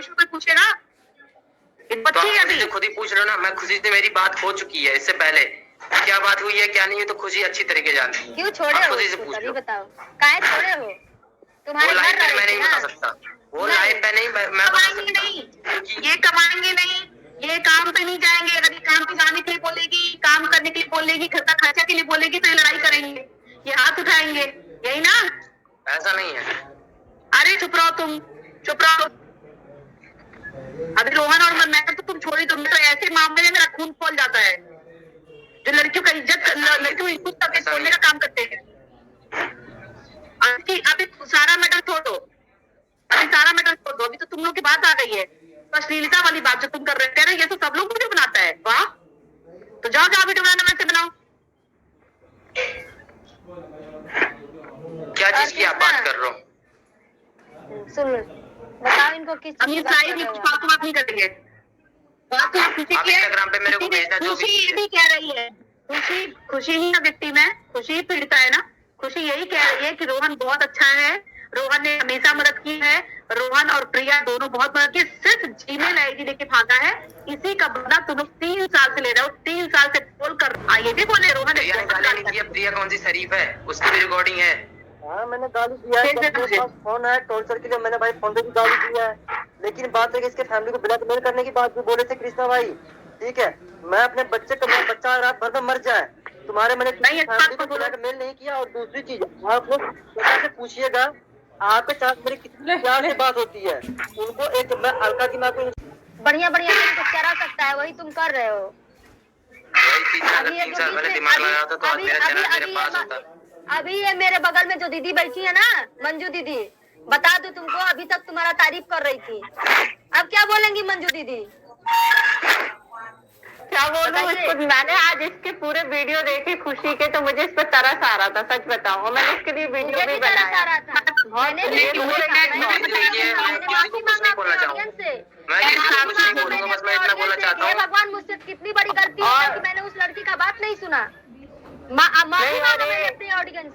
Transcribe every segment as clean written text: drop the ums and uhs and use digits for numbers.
भविष्य में पूछेगा। बच्ची तो खुद ही पूछ लो ना। मैं खुशी से मेरी बात हो चुकी है इससे पहले, क्या बात हुई है क्या नहीं है तो खुशी अच्छी तरीके जानती है। क्यों छोड़े हो? खुशी से पूछ लो। बताओ काहे छोड़े हो? तुम्हारे घर पे मैं नहीं बता सकता, वो लाइफ पे नहीं मैं बता सकता। ये कमाएंगे नहीं, ये काम पे नहीं जाएंगे। अगर ये काम पे जाने के लिए बोलेगी, काम करने के लिए बोलेगी, घर का खर्चा के लिए बोलेगी तो ये लड़ाई करेंगे, ये हाथ उठाएंगे, यही ना? ऐसा नहीं है। अरे चुप रहो तुम, चुप रहो। अभी रोहन और मैं तो तुम छोड़ी, तुम तो ऐसे मामले में मेरा खून खोल जाता है जो लड़कियों का इज्जत, लड़कियों को इज्जत तक खोलने का काम करते हैं। अभी सारा मैटर छोड़ो, अभी सारा मैटर छोड़ दो। अभी तो तुम लोग की बात आ गई है, तो अश्लीलता वाली बात जो तुम कर रहे थे, ये तो सब लोग वीडियो बनाता है। वाह, तो जाओ जाओ वीडियो बनाना, वैसे बनाओ। क्या चीज की आप बात कर रहे हो? सुन बताओ इनको किस चीज की फालतू बात नहीं करेंगे। बात तो इंस्टाग्राम पे मेरे को भेजना जो भी खुशी भी कह रही है। खुशी ही ना विक्टिम है, खुशी ही पीड़िता है ना। खुशी यही कह रही है कि रोहन बहुत अच्छा है, रोहन ने हमेशा मदद की है। रोहन और प्रिया दोनों बहुत मदद की, सिर्फ जीमेल आईडी लेके भागा है। इसी का बदला तुम लोग 3 साल से ले रहे हो। 3 साल से बोल कर ये भी बोले रोहन ने प्रिया कौन सी शरीफ है, उसकी भी रिकॉर्डिंग है। हाँ मैंने गाली दिया है, मेरे पास फोन है टॉर्चर के लिए, मैंने भाई फोन पे भी गाली दिया है। लेकिन बात है कि इसके फैमिली को ब्लैकमेल करने की बात भी बोले थे कृष्णा भाई। ठीक है, मैं अपने बच्चे का, मेरा बच्चा रात भर में मर जाए, तुम्हारे मैंने फैमिली को ब्लैकमेल नहीं किया। और दूसरी चीज आप लोग से पूछिएगा आपके साथ मेरी कितनी प्यार से बात होती है। उनको एक मैं अलका की माँ को बढ़िया बढ़िया करा सकता है, वही तुम कर रहे हो। अभी ये मेरे बगल में जो दीदी बैठी है ना, मंजू दीदी, बता दो तुमको, अभी तक तुम्हारा तारीफ कर रही थी। अब क्या बोलेंगी मंजू दीदी? क्या बोलूं इसको? मैंने आज इसके पूरे वीडियो देखे खुशी के, तो मुझे इस पर तरस आ रहा था, सच बताऊं। मैंने इसके लिए वीडियो भी बनाया। भगवान, मुझसे कितनी बड़ी गलती है कि मैंने उस लड़की का बात नहीं सुना।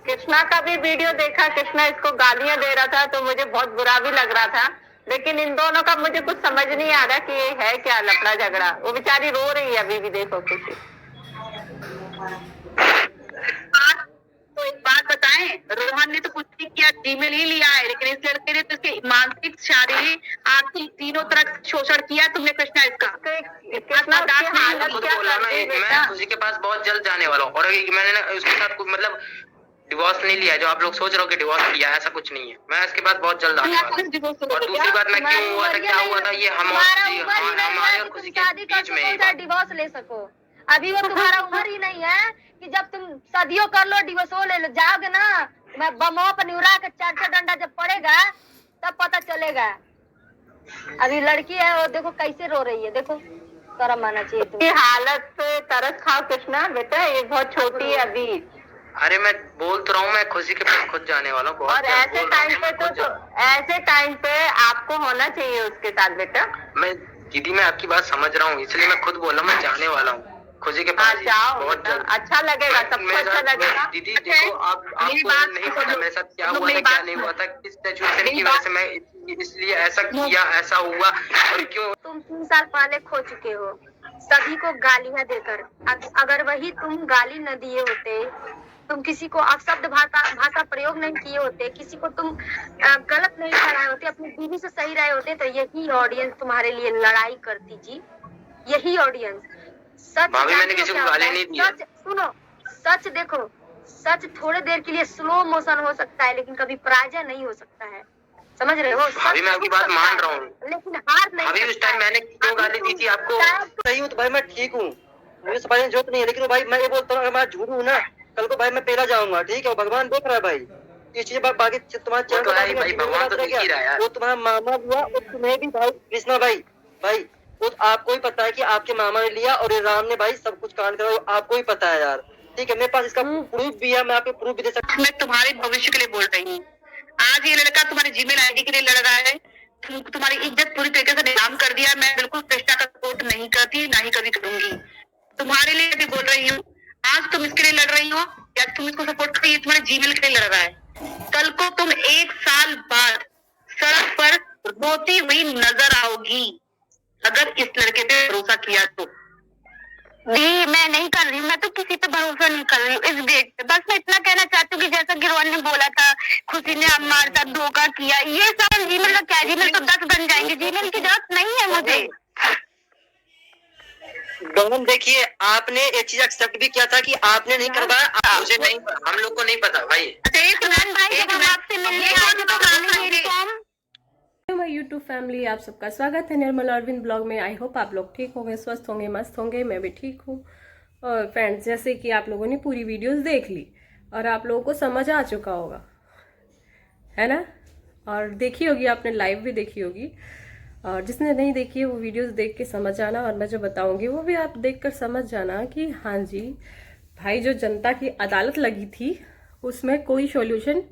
कृष्णा का भी वीडियो देखा, कृष्णा इसको गालियां दे रहा था तो मुझे बहुत बुरा भी लग रहा था। लेकिन इन दोनों का मुझे कुछ समझ नहीं आ रहा कि ये है क्या लफड़ा झगड़ा। वो बेचारी रो रही है अभी भी, देखो खुशी। तो एक बात बताएं, रोहन ने तो कुछ नहीं किया, जीमेल ही लिया है, लेकिन इस लड़के ने तो इसके मानसिक, शारीरिक, आर्थिक तीनों तरह शोषण किया। तुमने कृष्णा इसका हालत क्या बोला ना, मैं खुशी के पास बहुत जल्द जाने वाला हूँ। और मैंने ना उसके साथ मतलब डिवोर्स नहीं लिया जो आप लोग सोच रहे हो कि डिवोर्स लिया, ऐसा कुछ नहीं है। मैं इसके बाद बहुत जल्द आने वाला हूँ। और दूसरी बात मैं क्यों हुआ था, क्या हुआ था, ये हमारे और खुशी के बीच में डिवोर्स ले सको। अभी वो तुम्हारा उम्र ही नहीं है कि जब तुम शादियों कर लो, डिवोर्स ले लो। जाओगे ना, मैं बमो पर निउरा के 4 डंडा जब पड़ेगा तब पता चलेगा। अभी लड़की है वो, देखो कैसे रो रही है, देखो शर्म आना चाहिए तुम्हें। हालत पे तरस खाओ कृष्णा बेटा, ये बहुत छोटी है अभी। अरे मैं बोल तो रहा हूँ, मैं खुशी के पास खुद जाने वाला हूँ। और ऐसे टाइम पे आपको होना चाहिए उसके साथ बेटा। मैं दीदी मैं आपकी बात समझ रहा हूँ, इसलिए मैं खुद बोल रहा हूँ मैं जाने वाला हूँ खुशी के पास। बहुत अच्छा लगेगा, सबको अच्छा लगेगा। दीदी देखो, आपको नहीं पता मेरे साथ क्या हुआ था, क्या नहीं हुआ था, किस सिचुएशन की वजह से मैं इसलिए ऐसा किया, ऐसा हुआ और क्यों। तुम 3 साल पहले खो चुके हो सभी को गालियां देकर। अगर वही तुम गाली न दिए होते, तुम किसी को अपशब्द भाषा प्रयोग नहीं किए होते, किसी को तुम गलत नहीं ठहराए होते, अपनी बीवी से सही रहे होते, तो यही ऑडियंस तुम्हारे लिए लड़ाई करती जी। यही ऑडियंस। सच मैंने किसी को गाली नहीं दी। सच सुनो, सच देखो, सच थोड़े देर के लिए स्लो मोशन हो सकता है, लेकिन कभी पराजय नहीं हो सकता है, समझ रहे हो? भाभी मैं आपकी बात मान रहा हूँ, लेकिन हार नहीं। अभी उस टाइम मैंने क्यों गाली दी थी आपको? सही हूँ तो भाई मैं ठीक हूँ, मुझे समझने की जरूरत नहीं है। लेकिन भाई मैं ये बोलता हूँ, मैं झूठ हूँ ना, कल को भाई मैं पहला जाऊंगा। ठीक है, भगवान देख रहा है भाई इस चीज। बाकी तुम्हारा चैनल वो तुम्हारा मामा हुआ, और तुम्हें भी भाई कृष्णा भाई वो तो आपको ही पता है कि आपके मामा ने लिया और राम ने भाई सब कुछ कांड करा, आपको ही पता है यार। ठीक है, मेरे पास इसका प्रूफ भी है, मैं आपको प्रूफ भी दे सकता हूँ। मैं तुम्हारे भविष्य के लिए बोल रही हूँ। आज ये लड़का तुम्हारे जीमेल आईडी के लिए लड़ रहा है, तुम्हारी इज्जत पूरी तरीके से नीलाम कर दिया। मैं बिल्कुल कृष्णा का सपोर्ट नहीं करती, ना ही कभी करूंगी। तुम्हारे लिए भी बोल रही हूँ, आज तुम इसके लिए लड़ रही हो या तुम इसको सपोर्ट कर रही हो, तुम्हारे जीमेल के लिए लड़ रहा है। कल को तुम 1 साल बाद सड़क पर रोती हुई नजर आओगी अगर इस लड़के पे भरोसा किया तो। दी मैं नहीं कर रही, मैं तो किसी पे भरोसा नहीं कर रही हूँ इस डेट पे। बस मैं इतना कहना चाहती हूँ कि जैसा कि रोहन ने बोला था, खुशी ने हमारे साथ धोखा किया, ये सब जीमेल का क्या, जीमेल तो 10 बन जाएंगे, जीमेल की जरूरत नहीं है मुझे। गगन देखिए, आपने एक चीज एक्सेप्ट भी किया था कि आपने नहीं करवाया। मुझे नहीं, हम लोग को नहीं पता भाई। आपसे मिलने आए थे तो हमने मेरी फॉर्म। माय यूट्यूब फैमिली, आप सबका स्वागत है निर्मल अरविंद ब्लॉग में। आई होप आप लोग ठीक होंगे, स्वस्थ होंगे, मस्त होंगे। मैं भी ठीक हूँ। और फ्रेंड्स, जैसे कि आप लोगों ने पूरी वीडियोस देख ली और आप लोगों को समझ आ चुका होगा, है ना। और देखी होगी आपने, लाइव भी देखी होगी। और जिसने नहीं देखी है वो वीडियोस देख के समझ जाना, और मैं जो बताऊंगी वो भी आप देखकर समझ जाना कि हाँ जी भाई, जो जनता की अदालत लगी थी उसमें कोई सॉल्यूशन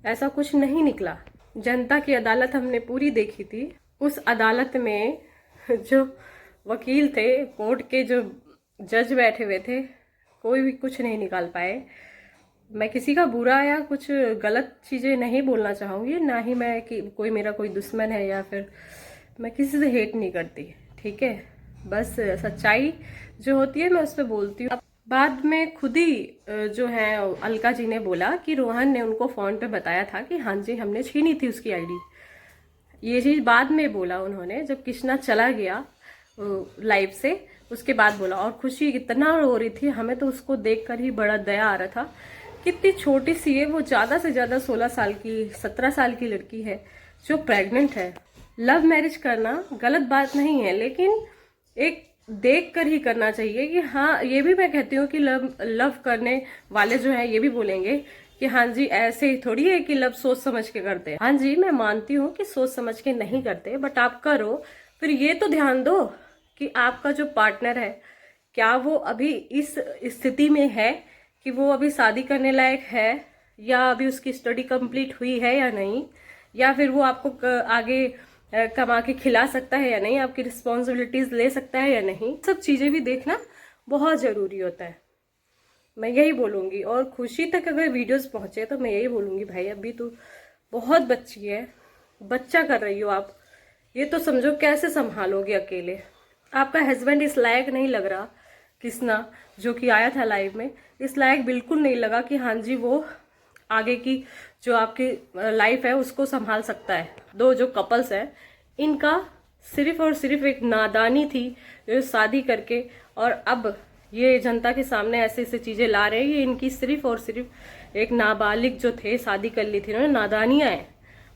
ऐसा कुछ नहीं निकला। जनता की अदालत हमने पूरी देखी थी। उस अदालत में जो वकील थे, कोर्ट के जो जज बैठे हुए थे, कोई भी कुछ नहीं निकाल पाए। मैं किसी का बुरा या कुछ गलत चीज़ें नहीं बोलना चाहूँगी, ना ही मैं कि कोई मेरा कोई दुश्मन है या फिर मैं किसी से हेट नहीं करती, ठीक है। बस सच्चाई जो होती है मैं उस पर बोलती हूँ। बाद में खुद ही जो है अलका जी ने बोला कि रोहन ने उनको फ़ोन पे बताया था कि हाँ जी हमने छीनी थी उसकी आईडी। ये चीज़ बाद में बोला उन्होंने, जब कृष्णा चला गया लाइव से, उसके बाद बोला। और खुशी इतना रो रही थी, हमें तो उसको देखकर ही बड़ा दया आ रहा था। कितनी छोटी सी है वो, ज़्यादा से ज़्यादा 16 साल की 17 साल की लड़की है जो प्रेग्नेंट है। लव मैरिज करना गलत बात नहीं है, लेकिन एक देख कर ही करना चाहिए कि हाँ, ये भी मैं कहती हूँ कि लव करने वाले जो है ये भी बोलेंगे कि हाँ जी ऐसे ही थोड़ी है कि लव सोच समझ के करते हैं। हाँ जी, मैं मानती हूँ कि सोच समझ के नहीं करते, बट आप करो, फिर ये तो ध्यान दो कि आपका जो पार्टनर है क्या वो अभी इस स्थिति में है कि वो अभी शादी करने लायक है, या अभी उसकी स्टडी कंप्लीट हुई है या नहीं, या फिर वो आपको आगे कमा के खिला सकता है या नहीं, आपकी रिस्पॉन्सिबिलिटीज ले सकता है या नहीं। सब चीज़ें भी देखना बहुत ज़रूरी होता है, मैं यही बोलूँगी। और खुशी तक अगर वीडियोस पहुँचे तो मैं यही बोलूँगी, भाई अभी तो बहुत बच्ची है, बच्चा कर रही हो आप, ये तो समझो कैसे संभालोगे अकेले। आपका हस्बैंड इस लायक नहीं लग रहा, कृष्णा जो कि आया था लाइव में, इस लायक बिल्कुल नहीं लगा कि हाँ जी वो आगे की जो आपकी लाइफ है उसको संभाल सकता है। दो जो कपल्स हैं, इनका सिर्फ और सिर्फ एक नादानी थी जो शादी करके और अब ये जनता के सामने ऐसे ऐसे चीज़ें ला रहे हैं। ये इनकी सिर्फ और सिर्फ एक नाबालिग जो थे, शादी कर ली थी उन्होंने, नादानियाँ हैं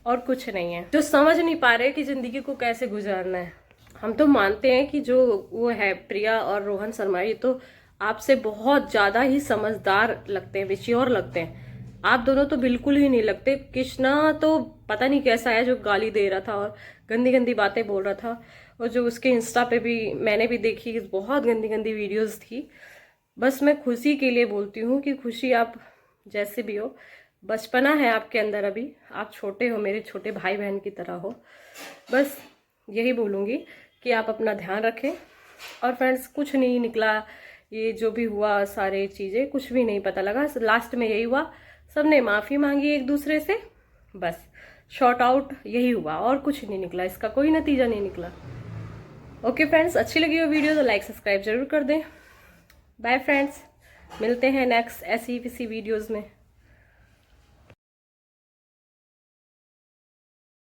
और कुछ नहीं है। जो समझ नहीं पा रहे कि ज़िंदगी को कैसे गुजारना है। हम तो मानते हैं कि जो वो है प्रिया और रोहन शर्मा, ये तो आपसे बहुत ज़्यादा ही समझदार लगते हैं, मैच्योर लगते हैं। आप दोनों तो बिल्कुल ही नहीं लगते। कृष्णा तो पता नहीं कैसा है जो गाली दे रहा था और गंदी गंदी बातें बोल रहा था, और जो उसके इंस्टा पे भी मैंने भी देखी, बहुत गंदी गंदी वीडियोस थी। बस मैं खुशी के लिए बोलती हूँ कि खुशी आप जैसे भी हो, बचपना है आपके अंदर अभी, आप छोटे हो, मेरे छोटे भाई बहन की तरह हो। बस यही बोलूँगी कि आप अपना ध्यान रखें। और फ्रेंड्स, कुछ नहीं निकला, ये जो भी हुआ सारे चीज़ें कुछ भी नहीं पता लगा। लास्ट में यही हुआ, सबने माफ़ी मांगी एक दूसरे से, बस शॉर्ट आउट यही हुआ और कुछ नहीं निकला, इसका कोई नतीजा नहीं निकला। ओके फ्रेंड्स, अच्छी लगी हो वीडियो तो लाइक सब्सक्राइब जरूर कर दें। बाय फ्रेंड्स, मिलते हैं नेक्स्ट ऐसी किसी वीडियोज़ में।